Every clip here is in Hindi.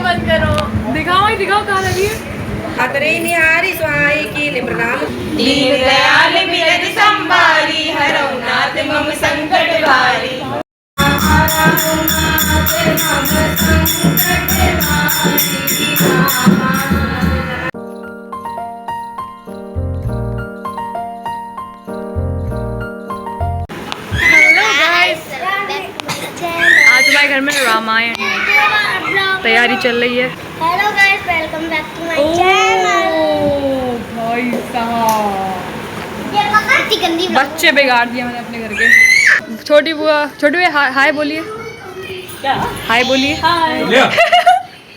मत करो, दिखाओ ही दिखाओ कहाँ लगी है। अतरे निहारी स्वाई की प्रणाम। दीन दयाल बिरद संभारी हरौ नाथ मम संकट भारी। हेलो गाइस, आज हमारे घर में रामायण तैयारी चल रही है। Hello guys, welcome back to my channel. भाई साहब, ये पका चिकन बच्चे बिगाड़ दिए मैंने अपने घर के। छोटी बुआ हाय बोलिए। क्या हाय बोलिए।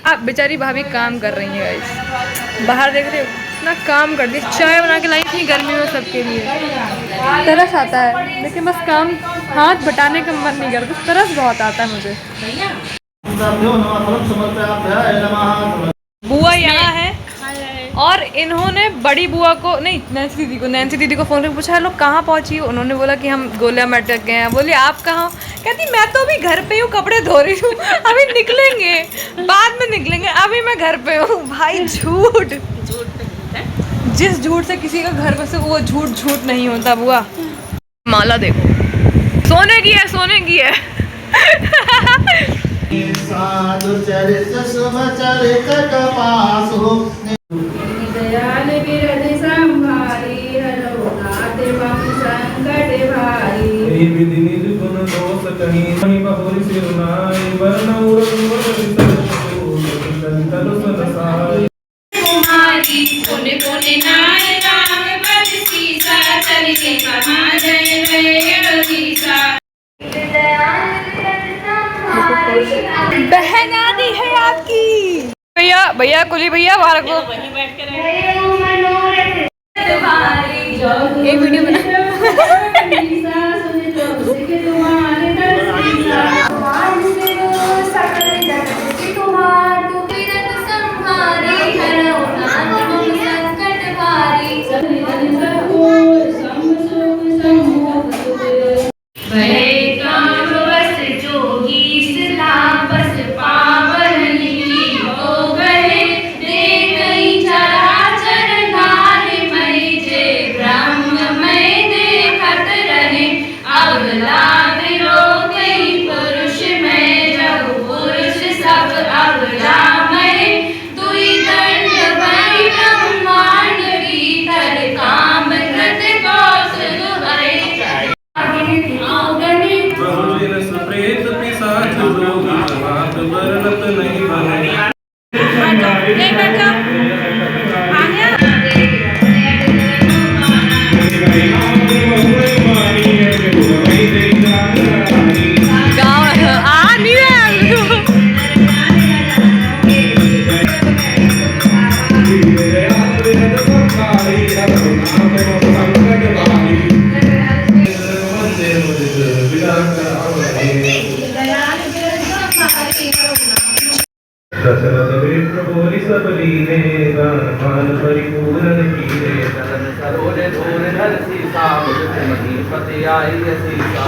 आप बेचारी भाभी काम कर रही है गाइस, बाहर देख रहे हो ना, काम कर दी, चाय बना के लाई थी गर्मी में सबके लिए। तरस आता है लेकिन बस काम हाथ बटाने का मन नहीं करता, तरस बहुत आता है मुझे। बुआ यहाँ है और इन्होंने बड़ी बुआ को नहीं, नैन्सी दीदी को फ़ोन करके पूछा लोग कहाँ पहुँची। उन्होंने बोला कि हम गोलियां मटक गए हैं। बोली आप कहाँ? कहती मैं तो अभी घर पे हूँ, कपड़े धो रही हूँ, अभी निकलेंगे, बाद में निकलेंगे, अभी मैं घर पे हूँ। भाई झूठ, जिस झूठ से किसी का घर बसे वो झूठ नहीं होता। बुआ माला देखो, सोने की है, सोने की है। साधु चरित शुभ चरित कपास हो दयाल बिरद संभारी हरौ नाथ मम संकट भारी। विधि निज गुण दोष कहीं नहीं बहुरी सिरुनाई वर्ण उड़न कुमारी पुन पुन नाय राम बरसी सा चलिते कहाँ जय जगदीशा। बहन आदि है आपकी। भैया कुली भैया बाहर को एक वीडियो बना। दशरथ विप्र बोली सब लीने रामान परिपूर्ण कीने सरोज धूर धर सीता मुझमती पति आई सीता।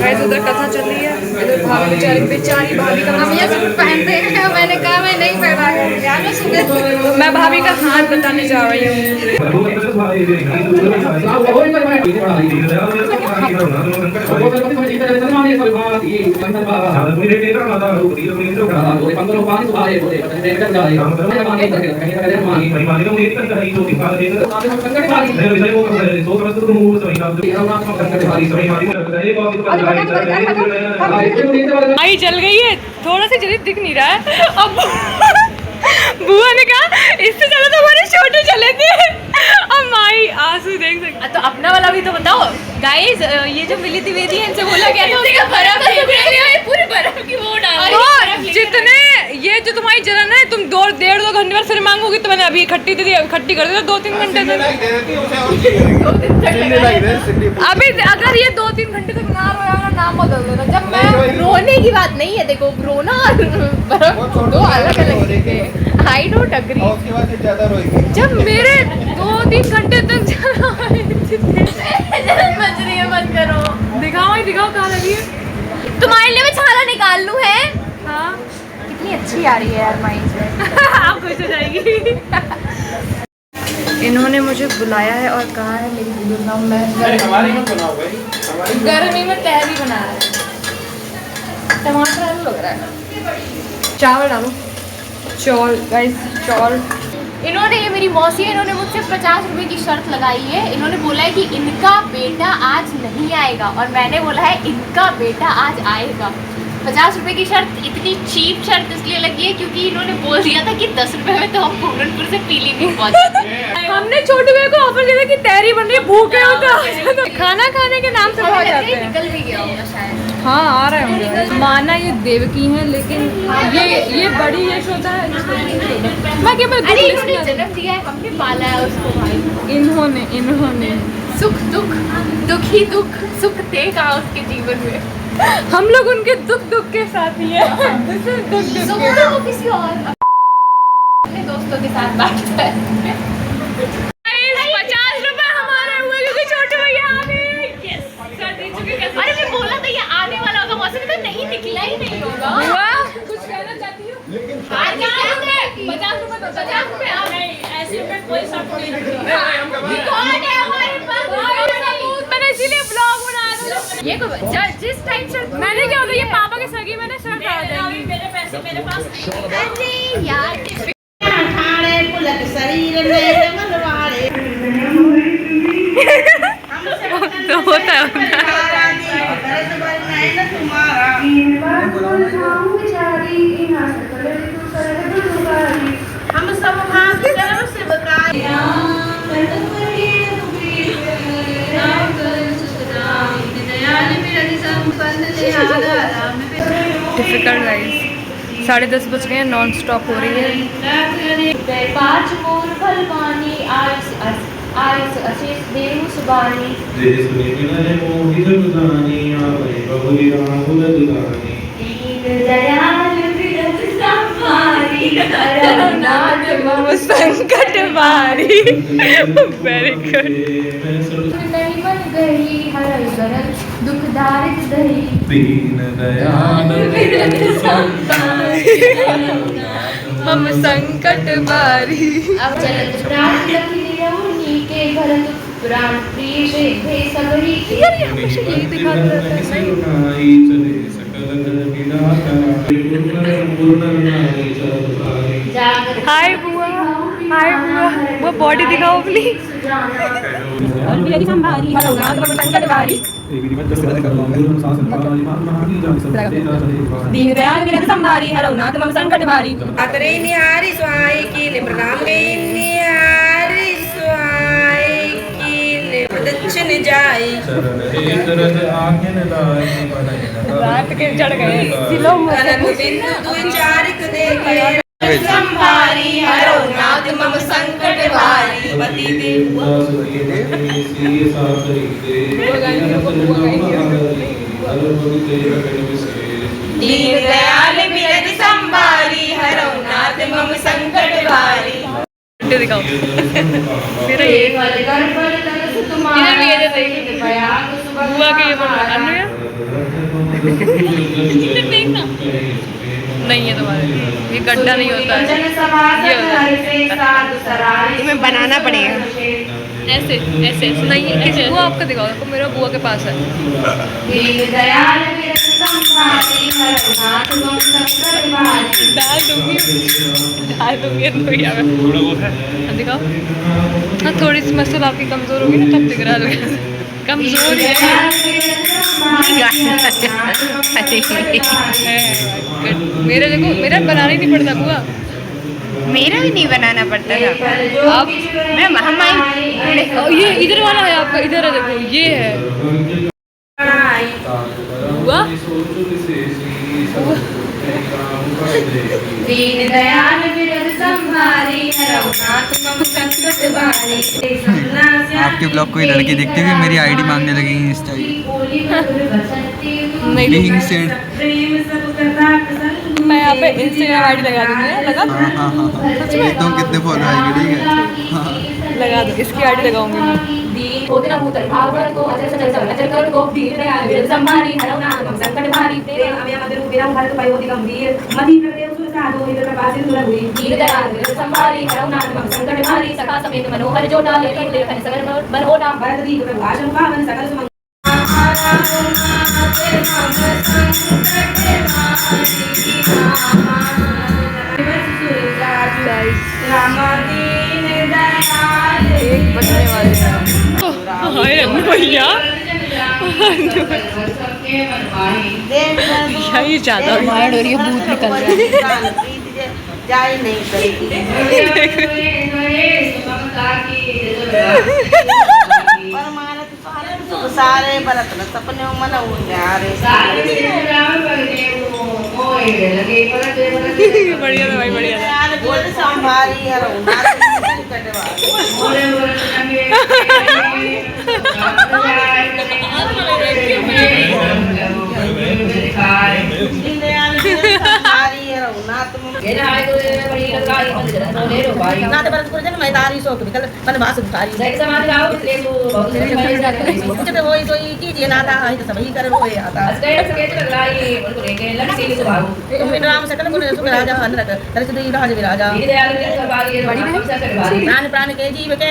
गाइस उधर कथा चल रही है, इधर भाभी बेचारी भाभी का हम ये सूट पहनते हैं। मैंने कहा मैं नहीं पहना है, मैं भाभी का हाथ बताने जा रही हूँ। आई जल गई है, थोड़ा सा जल्दी दिख नहीं रहा है। अब बुआ ने कहा इससे ज्यादा तो हमारे छोटे चले थे। अब माई आंसू देख सकते। तो अपना वाला भी तो बताओ गाइस। ये जो मिली द्विवेदी है इनसे बोला गया था पूरी बर्फ की वो डाल, जितने ये जो तुम्हारी जलन है तुम 1.5-2 घंटे बाद फिर मांगोगी तो मैंने अभी खट्टी कर दी, 2-3 घंटे तक। अभी अगर ये 2-3 घंटे तक ना रोया ना, नाम बदल देना। जब मैं रोने की बात नहीं है, देखो रोना और बर्फ दो अलग अलग चीजें। I don't agree. जब मेरे 2-3 घंटे तक बच रही है, मत करो। दिखाओ कहाँ लगी है। तुम्हारे लिए मैं छाला निकाल लूं है। हाँ कितनी अच्छी आ रही है यार माइंड में। आप खुश हो जाएगी। इन्होंने मुझे बुलाया है और कहा है मेरी वीडियो बनाओ। मैं गर्मी में तहरी बना रहा है। टमाटर आलू लग रहा है। चावल डालो। चौल गाइस, चौल। इन्होंने, ये मेरी मौसी है, इन्होंने मुझसे 50 रुपए की शर्त लगाई है। इन्होंने बोला है कि इनका बेटा आज नहीं आएगा, और मैंने बोला है इनका बेटा आज आएगा। 50 रुपए की शर्त, इतनी चीप शर्त इसलिए लगी है क्योंकि इन्होंने बोल दिया था कि 10 रुपए में तो हम पूरनपुर से पीलीभीत पहुंचे। हमने छोटू भाई को ऑफर दिया था कि तहरी बन रही है, भूखे हो तो खाना खाने के नाम से खा जाते हैं। निकल भी गया होगा शायद। हाँ आ रहा है मुझे। माना ये देवकी है, लेकिन ये बड़ी यशोदा है। मैं क्या अरे इन्होंने जन्म दिया है, हमने पाला है उसको भाई। इन्होंने सुख दुख, दुख ही दुख, सुख थे कहाँ उसके जीवन में। हम लोग उनके दुख के साथ ही है। सुख तो वो किसी और अपने दोस्तों के साथ बांटता है। 50 रुपए हमारे हुए क्योंकि छोटे भैया आ गए। अरे मैं बोला था ये आने वाला होगा, मौसम में तो नहीं निकला ही नहीं होगा। कुछ कहना चाहती हूँ? 50 रुपए तो 50 रुपए ऐसे में कोई शर्त नहीं। कौन है हमारे पास? मैंने इसीलिए ब्लॉग बना दिया। ये जिस टाइम शर्ट मैंने क्या होता है, ये पापा के सगी मैंने शर्ट आ जाएगी। मेरे पैसे मेरे पास अरे यार तो होता है। हम सब मां की तरफ से बताया डिफिकल्ट गाइस। 10:30 बज गए हैं, नॉन स्टॉप हो रही है। 5 मोर फलवानी आइस अशेष देहु सुबानी। जय सुनी बिना मोहि जगदानी आवे बहुरी राहुल दुलानी। दीन दयाल विरत संहारी हरनाथ मम संकट बारी। Very good. नहीं मन गई हर गरज दुख दारिद दही। दीन दयाल विरत संहारी मम संकट बारी। अब चलत प्राण लखी रहुनी के भरत पुराण प्रिय वे सगरी। यार ये हमेशा यही दिखाते रहते हैं। हाय बुआ, हाय बुआ। वो बॉडी दिखाओ प्लीज। अतरे निहारी सुहाई कीले प्रणाम निहारी सुहाई कीले दक्षिण जाई। रात के चढ़ गए सिलो कनन बिंदु दुई चारिक देखे संभारी हरो नाथ मम संकट भारी। पति देव दीन दयाल विरत संभारी हरो नाथ मम संकट भारी। दिखाओ मेरा ये इधर भी ये बुआ के ये अनु है। इधर देखना नहीं है तुम्हारे, ये गड्ढा नहीं होता है, ये होता है। तुम्हें बनाना पड़ेगा ऐसे ऐसे नहीं। किसी बुआ आपका दिखाओ, देखो मेरा बुआ के पास है। डाल दूंगी तो क्या दिखाओ। हाँ थोड़ी सी मसल आपकी कमजोर होगी ना, तब दिख रहा है। कमजोर है। मेरे देखो, मेरा बनाना ही नहीं पड़ता बुआ। मेरा भी नहीं बनाना पड़ता था। आप ये इधर वाला है आपका, इधर है देखो, ये है बुआ। दीन दयाल विरत संभारी हरो नाथ मम संकट भारी। आपके ब्लॉग कोई लड़की देखती हुई मेरी आईडी मांगने लगी इंस्टा की। नहीं बीइंग सेड। मैं यहाँ पे इंस्टाग्राम आईडी लगा दूंगी। लगा हाँ हाँ हाँ हाँ देखता हूँ कितने फॉलो आएंगे। ठीक है हाँ लगा दो, इसकी आईडी लगाऊंगी मैं। दीन होते भूतल भागवत को अचल सचल चल अचल कर को धीर दयाल विरल संभारी हरौ नाम संकट भारी तेरे अभय मद रूप विरम हरत भय होति गंभीर मति प्रदेव सुर साधु हित प्रकाशित सुरभि धीर दयाल विरल संभारी हरौ नाम संकट भारी सखा समेत मनोहर जोड़ा लेखन लेखन सगल मन होना भरत दी प्रभाषण पावन सकल सुमंगल एक बजने वाले हाय अन्नू भैया यही ज्यादा मार हो रही है, भूत निकल रहा है। जाए नहीं करेगी सारे बरत सपने मन बढ़िया था भाई, बढ़िया था। संभारी प्राण के जीव के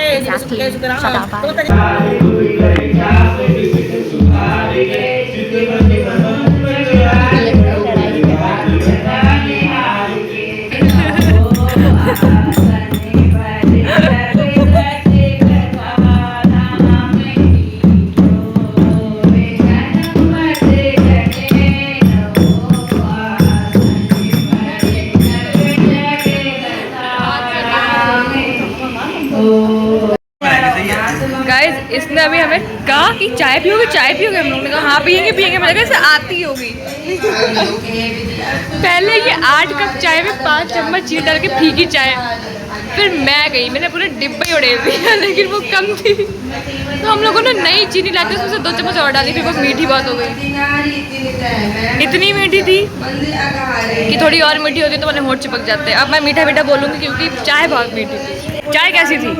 गाइस इसने अभी हमें कहा कि चाय पियोगे, चाय पियोगे। हम लोग ने कहा हाँ पियेंगे पियेंगे। मुझे लगा आती होगी। पहले ये 8 कप चाय में 5 चम्मच चीनी डाल के फीकी चाय। फिर मैं गई, मैंने पूरे डिब्बे उड़े दिया, लेकिन वो कम थी तो हम लोगों ने नई चीनी लाते उसमें से 2 चम्मच और डाली। फिर वो मीठी बहुत हो गई, इतनी मीठी थी कि थोड़ी और मीठी होती तो मैंने होठ चिपक जाते। अब मैं मीठा मीठा बोलूँगी क्योंकि चाय बहुत मीठी थी। चाय कैसी थी?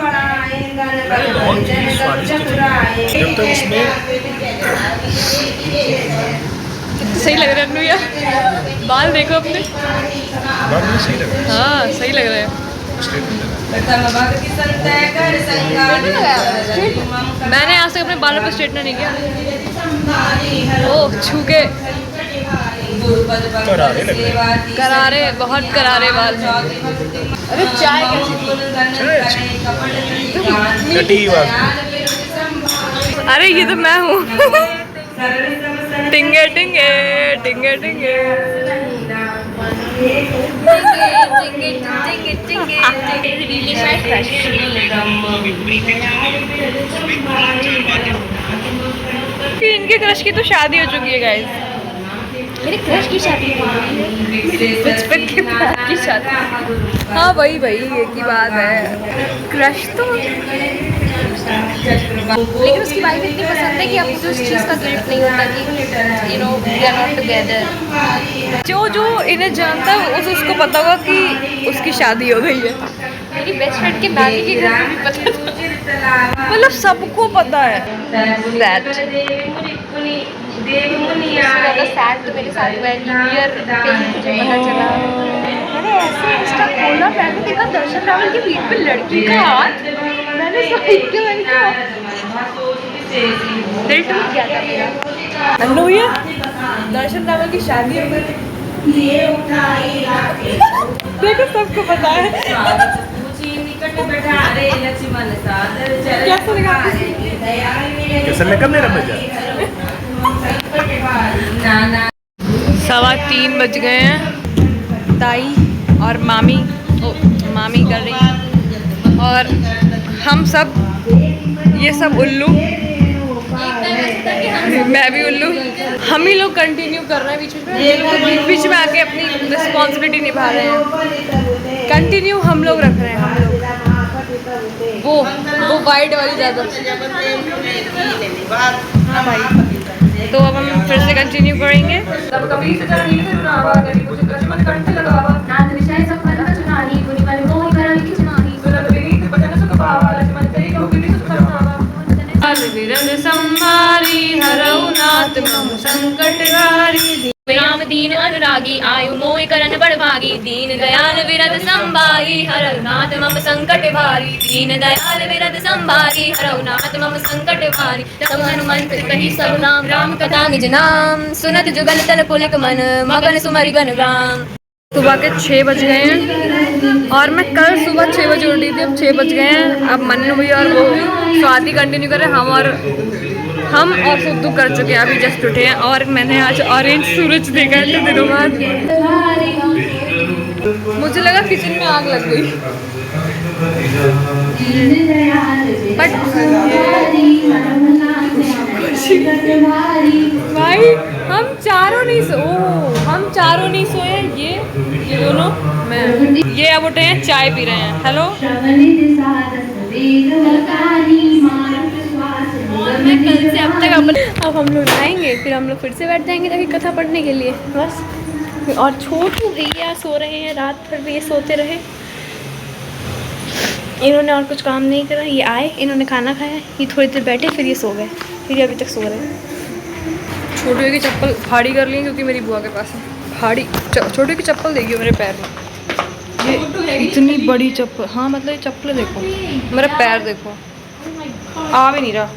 सही लग रहा है अन्नू यार, बाल देखो अपने। हाँ सही लग रहा है। मैंने आज तक अपने बालों पर स्ट्रेटनर नहीं किया। ओह छू के करारे, बहुत करारे बाल हैं। अरे चाय कैसी? अरे ये तो मैं हूँ। टिंगे टिंगे टिंगे टिंगे इनके क्रश की तो शादी हो चुकी है गाइस। मेरे क्रश की शादी बचपन के प्यार की शादी। हाँ वही एक ही बात है। क्रश तो लेकिन उसकी वाइफ इतनी पसंद है कि आपको उस चीज़ का गिल्ट नहीं होता कि you know we are not together. जो इन्हें जानता है उसको पता होगा कि उसकी शादी हो गई है। मेरी बेस्ट फ्रेंड के बाकी के घर में भी पता था, मतलब सबको पता है। दैट सैड तो मेरे साथ हुआ है। न्यू ईयर पे मुझे पता चला। मैंने ऐसे इंस्टा खोला, मैंने देखा दर्शन रावल के फीड पे लड़की का हाथ। मैंने स्वाइप किया, मैंने कहा दिल टूट गया था मेरा। अन्नू ये दर्शन रावल की शादी हो गई। देखो सबको पता है। कैसे लगा मेरा मजा? 3:15 बज गए हैं। ताई और मामी कर रही हैं और हम सब ये सब उल्लू, मैं भी उल्लू। हम ही लोग कंटिन्यू कर रहे हैं बीच बीच में आके अपनी रिस्पॉन्सिबिलिटी निभा रहे हैं। कंटिन्यू हम लोग रख रहे हैं। हम लोग वो वाइड वाली ज़्यादा। हाँ भाई, तो अब हम फिर से कंटिन्यू करेंगे। संहारी हरौ नाथ मम संकट हारी। राम दीन अनुरागी आयु मोहि करन बड़भागी। दीन दयाल विरद संभारी हरौ नाथ मम संकट भारी। दीन दयाल विरद संभारी हरौ नाथ मम संकट भारी। तब हनुमंत कही सब नाम राम कथा निज नाम। सुनत जुगल तल पुलक मन मगन सुमरि गण राम। सुबह के 6 बज गए हैं और मैं कल सुबह 6 बजे उठी थी, अब 6 बज गए हैं। अब मन्नू भैया और वो भी स्वाति कंटिन्यू कर रहे हैं, हम और सुद्धू कर चुके हैं, अभी जस्ट उठे हैं। और मैंने आज ऑरेंज सूरज देखा है दिनों बाद। मुझे लगा किचन में आग लग गई, बट भाई हम चारों नहीं सोए। ये दोनों, मैं ये अब उठे हैं, चाय पी रहे हैं। हेलो, मैं कल से अब तक अब हम लोग नहाएंगे, फिर हम लोग फिर से बैठ जाएंगे ताकि कथा पढ़ने के लिए बस। और छोटू भैया सो रहे हैं, रात भर भी ये सोते रहे। इन्होंने और कुछ काम नहीं करा, ये आए, इन्होंने खाना खाया, ये थोड़ी देर बैठे, फिर ये सो गए, फिर ये अभी तक सो रहे हैं। छोटू की चप्पल फाड़ी कर ली क्योंकि मेरी बुआ के पास है फाड़ी। छोटू की चप्पल देखिए मेरे पैर में, ये इतनी बड़ी चप्पल। हाँ मतलब ये चप्पल देखो, मेरा पैर देखो, आ भी नहीं रहा।